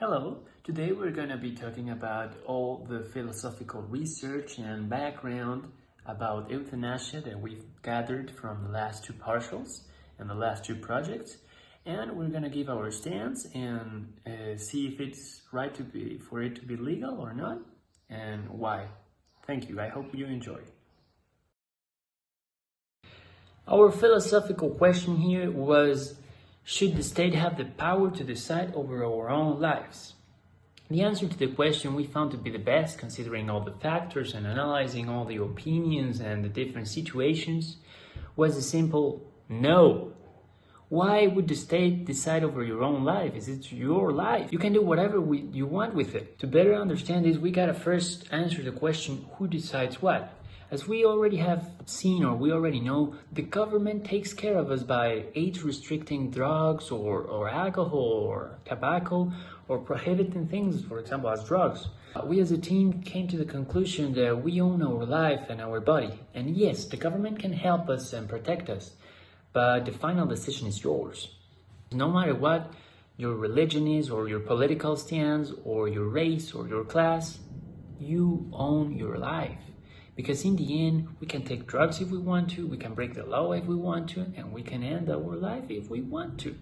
Hello, today we're going to be talking about all the philosophical research and background about euthanasia that we've gathered from the last two partials and the last two projects, and we're going to give our stance and see if it's right for it to be legal or not, and why. Thank you. I hope you enjoy. Our philosophical question here was, should the state have the power to decide over our own lives? The answer to the question we found to be the best, considering all the factors and analyzing all the opinions and the different situations, was a simple no. Why would the state decide over your own life? Is it your life? You can do whatever you want with it. To better understand this, we gotta first answer the question, who decides what? As we already have seen, or we already know, the government takes care of us by age-restricting drugs or alcohol or tobacco, or prohibiting things, for example, as drugs. We as a team came to the conclusion that we own our life and our body. And yes, the government can help us and protect us, but the final decision is yours. No matter what your religion is, or your political stance, or your race, or your class, you own your life. Because in the end, we can take drugs if we want to, we can break the law if we want to, and we can end our life if we want to.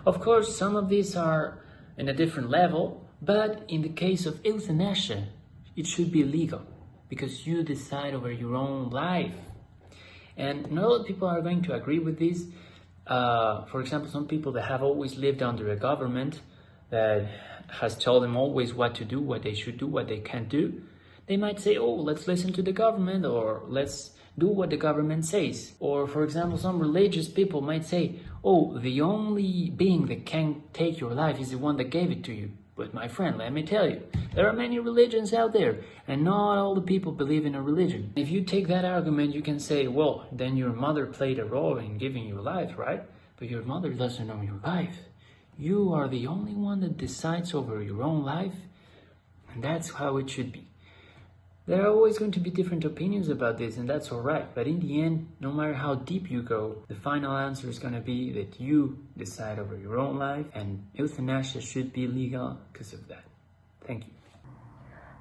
Of course, some of these are in a different level, but in the case of euthanasia, it should be legal, because you decide over your own life. And not all people are going to agree with this. For example, some people that have always lived under a government that has told them always what to do, what they should do, what they can't do, they might say, oh, let's listen to the government, or let's do what the government says. Or, for example, some religious people might say, oh, the only being that can take your life is the one that gave it to you. But my friend, let me tell you, there are many religions out there, and not all the people believe in a religion. If you take that argument, you can say, well, then your mother played a role in giving you life, right? But your mother doesn't own your life. You are the only one that decides over your own life, and that's how it should be. There are always going to be different opinions about this, and that's alright. But in the end, no matter how deep you go, the final answer is going to be that you decide over your own life, and euthanasia should be legal because of that. Thank you.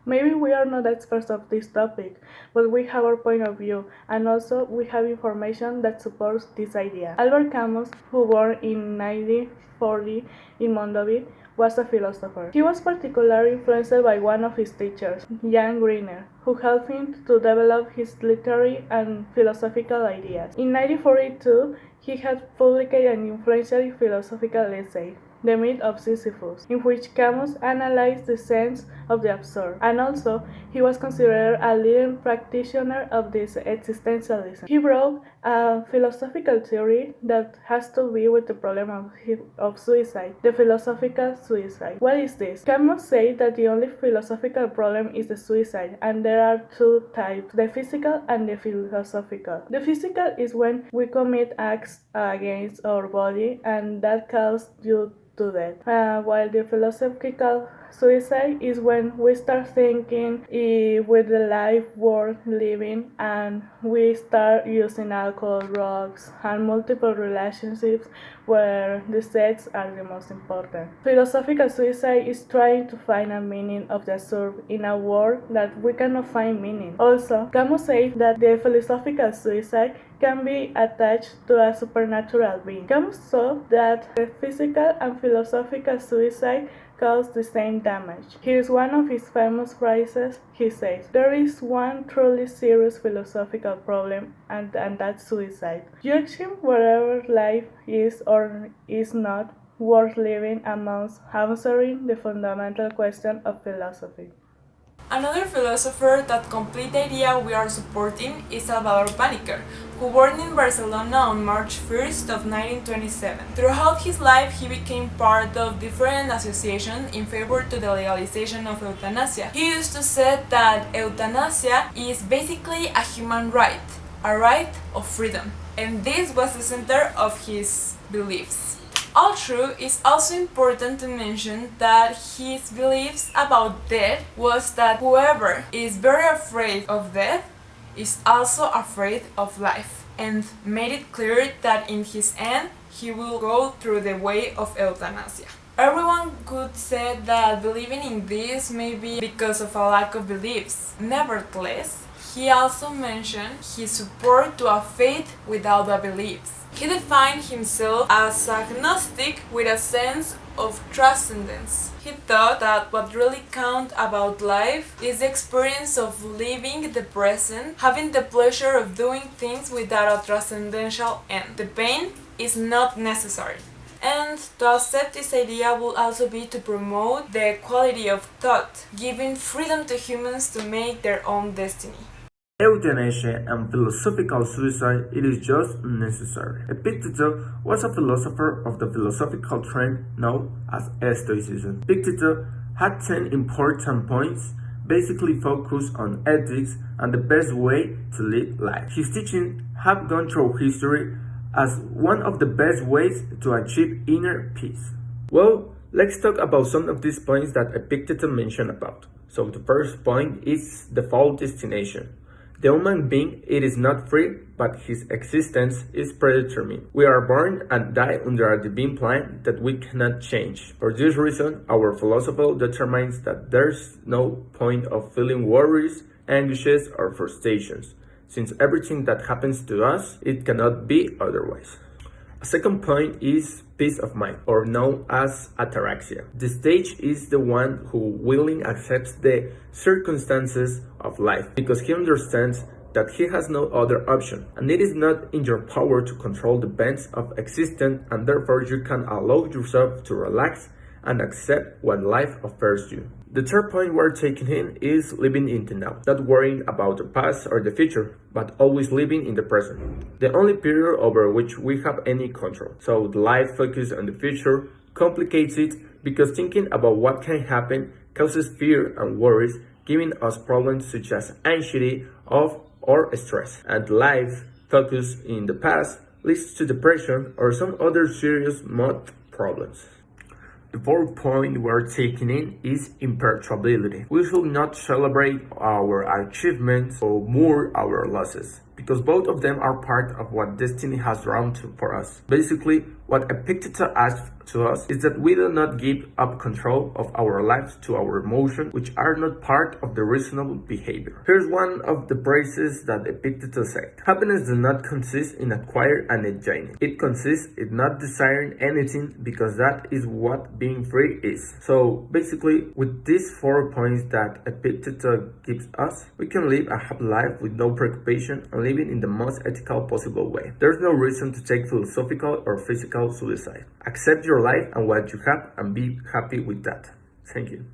Maybe we are not experts of this topic, but we have our point of view, and also we have information that supports this idea. Albert Camus, who born in 1940 in Mondovit, was a philosopher. He was particularly influenced by one of his teachers, Jan Griner, who helped him to develop his literary and philosophical ideas. In 1942, he had published an influential philosophical essay, The Myth of Sisyphus, in which Camus analyzed the sense of the absurd, and also he was considered a leading practitioner of this existentialism. He wrote a philosophical theory that has to do with the problem of suicide, the philosophical suicide. What is this? Camus said that the only philosophical problem is the suicide, and there are two types, the physical and the philosophical. The physical is when we commit acts against our body, and that causes you to death, while the philosophical suicide is when we start thinking with the life worth living, and we start using alcohol, drugs, and multiple relationships where the sex are the most important. Philosophical suicide is trying to find a meaning of the absurd in a world that we cannot find meaning. Also, Camus says that the philosophical suicide can be attached to a supernatural being. Camus saw that the physical and philosophical suicide cause the same damage. Here's one of his famous phrases. He says, there is one truly serious philosophical problem, and that's suicide. Judging whatever life is or is not worth living amounts answering the fundamental question of philosophy. Another philosopher that complete the idea we are supporting is Salvador Paniker, who born in Barcelona on March 1st of 1927. Throughout his life, he became part of different associations in favor to the legalization of euthanasia. He used to say that euthanasia is basically a human right, a right of freedom, and this was the center of his beliefs. Although it's also important to mention that his beliefs about death was that whoever is very afraid of death is also afraid of life, and made it clear that in his end he will go through the way of euthanasia. Everyone could say that believing in this may be because of a lack of beliefs. Nevertheless, he also mentioned his support to a faith without a beliefs. He defined himself as agnostic with a sense of transcendence. He thought that what really counts about life is the experience of living the present, having the pleasure of doing things without a transcendental end. The pain is not necessary. And to accept this idea will also be to promote the equality of thought, giving freedom to humans to make their own destiny. Euthanasia and philosophical suicide, it is just unnecessary. Epictetus was a philosopher of the philosophical trend known as Stoicism. Epictetus had 10 important points, basically focused on ethics and the best way to live life. His teachings have gone through history as one of the best ways to achieve inner peace. Well, let's talk about some of these points that Epictetus mentioned about. So the first point is default destination. The human being, it is not free, but his existence is predetermined. We are born and die under a divine plan that we cannot change. For this reason, our philosophy determines that there's no point of feeling worries, anguishes, or frustrations, since everything that happens to us, it cannot be otherwise. A second point is peace of mind, or known as ataraxia. The stage is the one who willingly accepts the circumstances of life because he understands that he has no other option, and it is not in your power to control the bends of existence, and therefore you can allow yourself to relax and accept what life offers you. The third point we're taking in is living in the now, not worrying about the past or the future, but always living in the present, the only period over which we have any control. So the life focus on the future complicates it because thinking about what can happen causes fear and worries, giving us problems such as anxiety or stress. And life focus in the past leads to depression or some other serious mood problems. The fourth point we're taking in is imperturbability. We should not celebrate our achievements or mourn our losses, because both of them are part of what destiny has drawn for us. Basically, what Epictetus asks to us is that we do not give up control of our lives to our emotions, which are not part of the reasonable behavior. Here's one of the phrases that Epictetus said. Happiness does not consist in acquiring and enjoying. It consists in not desiring anything, because that is what being free is. So basically, with these 4 points that Epictetus gives us, we can live a happy life with no preoccupation and living in the most ethical possible way. There's no reason to take philosophical or physical suicide. Accept your life and what you have and be happy with that. Thank you.